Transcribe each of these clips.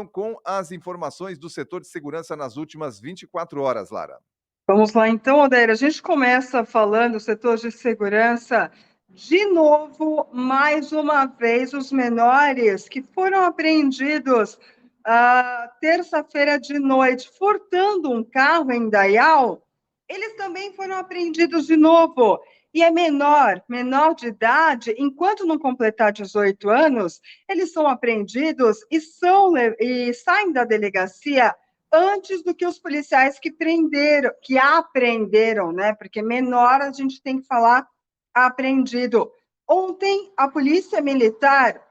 com as informações do setor de segurança nas últimas 24 horas, Lara. Vamos lá, então, Odair. A gente começa falando do setor de segurança. De novo, mais uma vez, os menores que foram apreendidos terça-feira de noite, furtando um carro em Dayal, eles também foram apreendidos de novo. E é menor de idade, enquanto não completar 18 anos, eles são apreendidos e saem da delegacia antes do que os policiais que apreenderam, né? Porque menor a gente tem que falar apreendido. Ontem, a Polícia Militar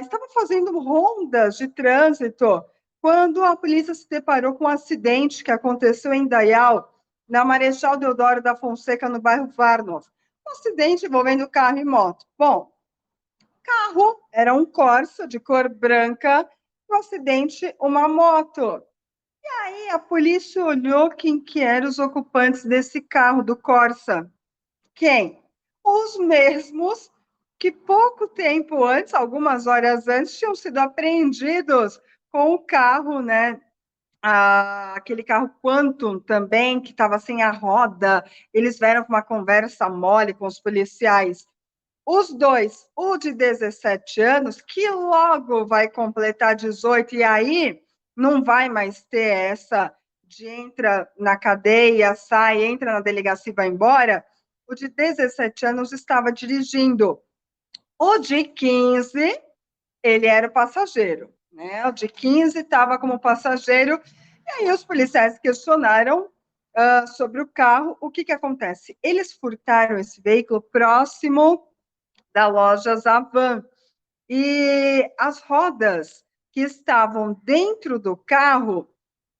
estava fazendo rondas de trânsito quando a polícia se deparou com um acidente que aconteceu em Dayal, na Marechal Deodoro da Fonseca, no bairro Varnov. Um acidente envolvendo carro e moto. Bom, carro era um Corsa de cor branca, no acidente, uma moto. E aí a polícia olhou quem que eram os ocupantes desse carro, do Corsa. Quem? Os mesmos que pouco tempo antes, algumas horas antes, tinham sido apreendidos com o carro, né? Aquele carro Quantum também, que estava sem a roda. Eles vieram com uma conversa mole com os policiais. Os dois, o de 17 anos, que logo vai completar 18, e aí não vai mais ter essa de entra na cadeia, sai, entra na delegacia e vai embora. O de 17 anos estava dirigindo. O de 15, ele era o passageiro, né? O de 15 estava como passageiro, e aí os policiais questionaram sobre o carro. O que acontece? Eles furtaram esse veículo próximo da loja Zavan. E as rodas que estavam dentro do carro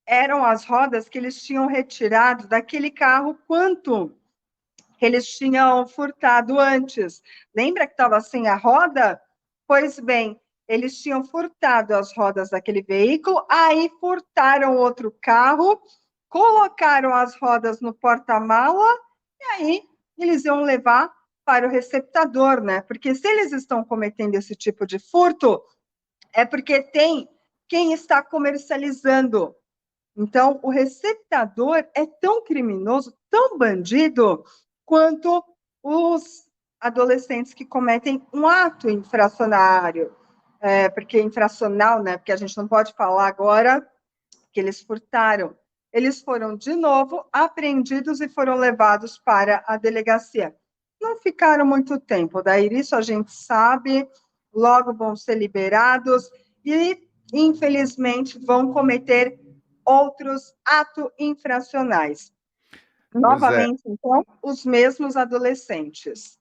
eram as rodas que eles tinham retirado daquele carro Quantum, que eles tinham furtado antes. Lembra que estava sem a roda? Pois bem, eles tinham furtado as rodas daquele veículo, aí furtaram outro carro, colocaram as rodas no porta-mala, e aí eles iam levar para o receptador, né? Porque se eles estão cometendo esse tipo de furto, é porque tem quem está comercializando. Então, o receptador é tão criminoso, tão bandido, quanto os adolescentes que cometem um ato infracionário. Porque infracional, né? Porque a gente não pode falar agora que eles furtaram. Eles foram, de novo, apreendidos e foram levados para a delegacia. Não ficaram muito tempo, daí isso a gente sabe, logo vão ser liberados e, infelizmente, vão cometer outros atos infracionais. Novamente, então, os mesmos adolescentes.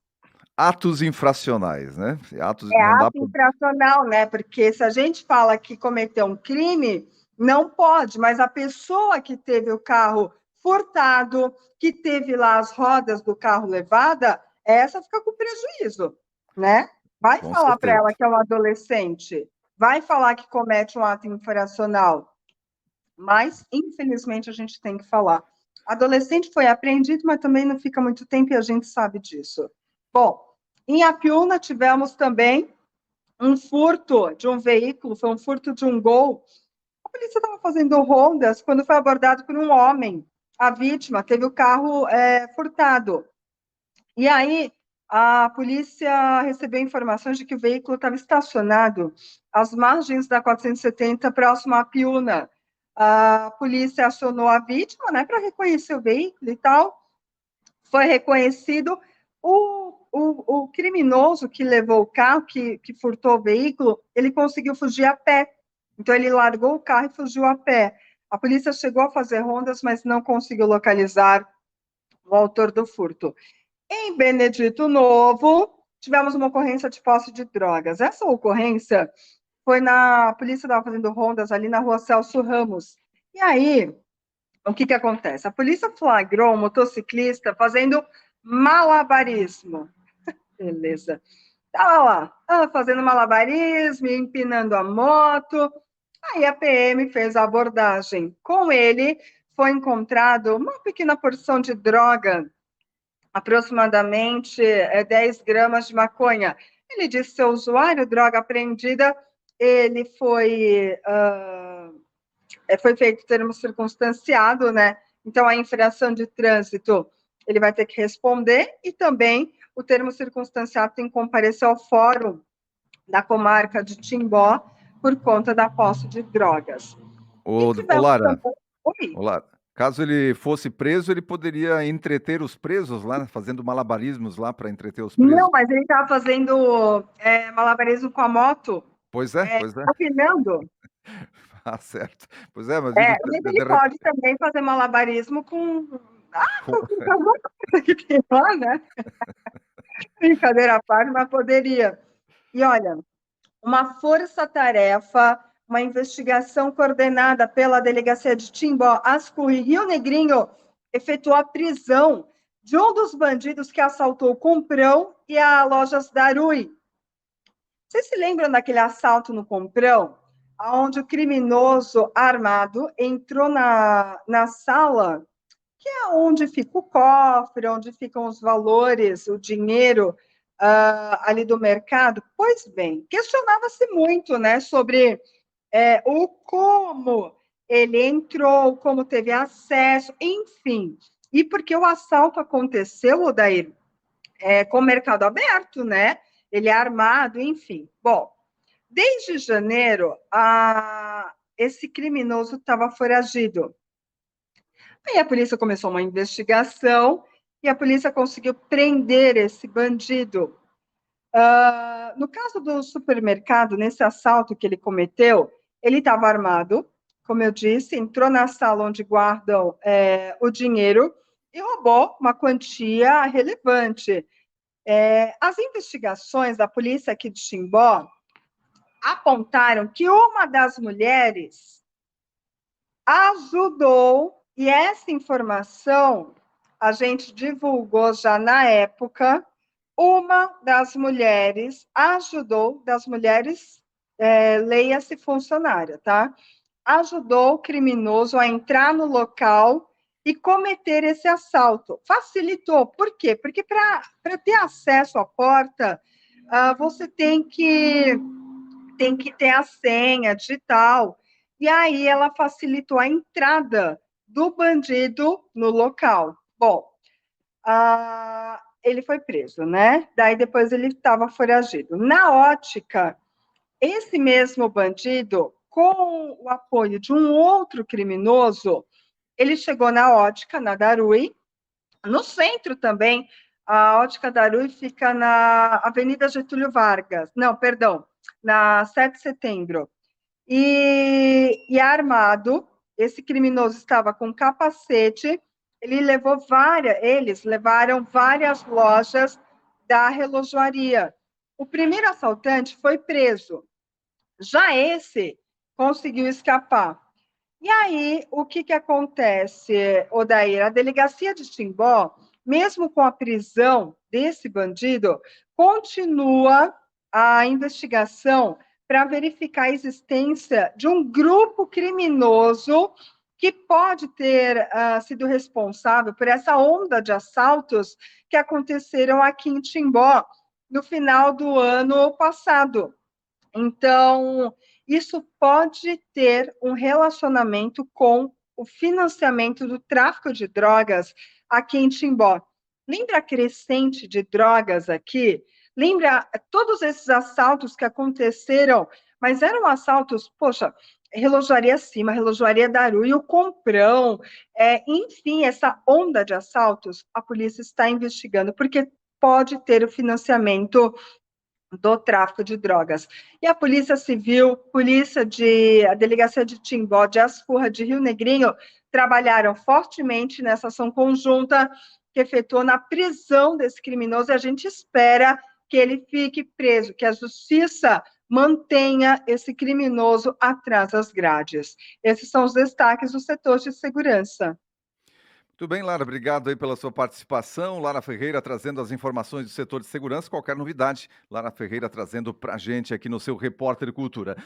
Atos infracionais, né? Não dá ato infracional, né? Porque se a gente fala que cometeu um crime, não pode, mas a pessoa que teve o carro furtado, que teve lá as rodas do carro levada, essa fica com prejuízo, né? Vai Com falar para certeza. ela que é um adolescente, vai falar que comete um ato infracional, mas, infelizmente, a gente tem que falar. Adolescente foi apreendido, mas também não fica muito tempo e a gente sabe disso. Bom, em Apiúna tivemos também um furto de um veículo, foi um furto de um Gol. A polícia estava fazendo rondas quando foi abordado por um homem. A vítima teve o carro furtado. E aí, a polícia recebeu informações de que o veículo estava estacionado às margens da 470, próximo a Piúna. A polícia acionou a vítima, né, para reconhecer o veículo e tal. Foi reconhecido. O criminoso que levou o carro, que furtou o veículo, ele conseguiu fugir a pé. Então, ele largou o carro e fugiu a pé. A polícia chegou a fazer rondas, mas não conseguiu localizar o autor do furto. Em Benedito Novo, tivemos uma ocorrência de posse de drogas. Essa ocorrência foi a polícia estava fazendo rondas ali na rua Celso Ramos. E aí, o que acontece? A polícia flagrou um motociclista fazendo malabarismo. Beleza. Estava lá, fazendo malabarismo, empinando a moto. Aí a PM fez a abordagem. Com ele, foi encontrado uma pequena porção de droga, aproximadamente 10 gramas de maconha. Ele disse ser usuário, droga apreendida, ele foi feito termo circunstanciado, né? Então, a infração de trânsito, ele vai ter que responder, e também o termo circunstanciado tem que comparecer ao fórum da comarca de Timbó por conta da posse de drogas. E Ô tivemos Lara, também... Oi. ô Lara, caso ele fosse preso, ele poderia entreter os presos lá, fazendo malabarismos lá para entreter os Não, presos? mas ele estava fazendo malabarismo com a moto, Pois é, pois é. afinando. Ah, certo. Pois é, mas digo, Mas ele pode também fazer malabarismo com com alguma coisa que tem lá, né? Brincadeira à parte, mas poderia. E olha, uma força-tarefa, uma investigação coordenada pela Delegacia de Timbó, Ascurri e Rio Negrinho, efetuou a prisão de um dos bandidos que assaltou o Comprão e a lojas Darui. Vocês se lembram daquele assalto no Comprão, onde o criminoso armado entrou na sala, que é onde fica o cofre, onde ficam os valores, o dinheiro ali do mercado? Pois bem, questionava-se muito, né, sobre o como ele entrou, como teve acesso, enfim. E porque o assalto aconteceu, Odair, com o mercado aberto, né? Ele é armado, enfim. Bom, desde janeiro, esse criminoso estava foragido. Aí a polícia começou uma investigação e a polícia conseguiu prender esse bandido. No caso do supermercado, nesse assalto que ele cometeu, ele estava armado, como eu disse, entrou na sala onde guardam o dinheiro e roubou uma quantia relevante. As investigações da polícia aqui de Timbó apontaram que uma das mulheres ajudou, e essa informação a gente divulgou já na época. Uma das mulheres ajudou, leia-se funcionária, tá? Ajudou o criminoso a entrar no local e cometer esse assalto. Facilitou. Por quê? Porque para ter acesso à porta, você tem que ter a senha digital. E aí ela facilitou a entrada do bandido no local. Bom, ele foi preso, né? Daí depois ele estava foragido. Na ótica, esse mesmo bandido, com o apoio de um outro criminoso, ele chegou na ótica, na Darui, no centro também. A ótica Darui fica na Avenida Getúlio Vargas, não, perdão, na 7 de setembro. E armado, esse criminoso estava com capacete, eles levaram várias lojas da relojoaria. O primeiro assaltante foi preso, já esse conseguiu escapar. E aí, o que acontece, Odair? A delegacia de Timbó, mesmo com a prisão desse bandido, continua a investigação para verificar a existência de um grupo criminoso que pode ter sido responsável por essa onda de assaltos que aconteceram aqui em Timbó no final do ano passado. Então, isso pode ter um relacionamento com o financiamento do tráfico de drogas aqui em Timbó. Lembra a crescente de drogas aqui? Lembra todos esses assaltos que aconteceram, mas eram assaltos, poxa, relojaria Cima, relojaria Daru e o Comprão, enfim, essa onda de assaltos, a polícia está investigando, porque pode ter o financiamento do tráfico de drogas. E a Polícia Civil, a Delegacia de Timbó, de Asfurra, de Rio Negrinho, trabalharam fortemente nessa ação conjunta que efetuou na prisão desse criminoso, e a gente espera que ele fique preso, que a justiça mantenha esse criminoso atrás das grades. Esses são os destaques do setor de segurança. Muito bem, Lara, obrigado aí pela sua participação. Lara Ferreira trazendo as informações do setor de segurança. Qualquer novidade, Lara Ferreira trazendo para a gente aqui no seu Repórter Cultura.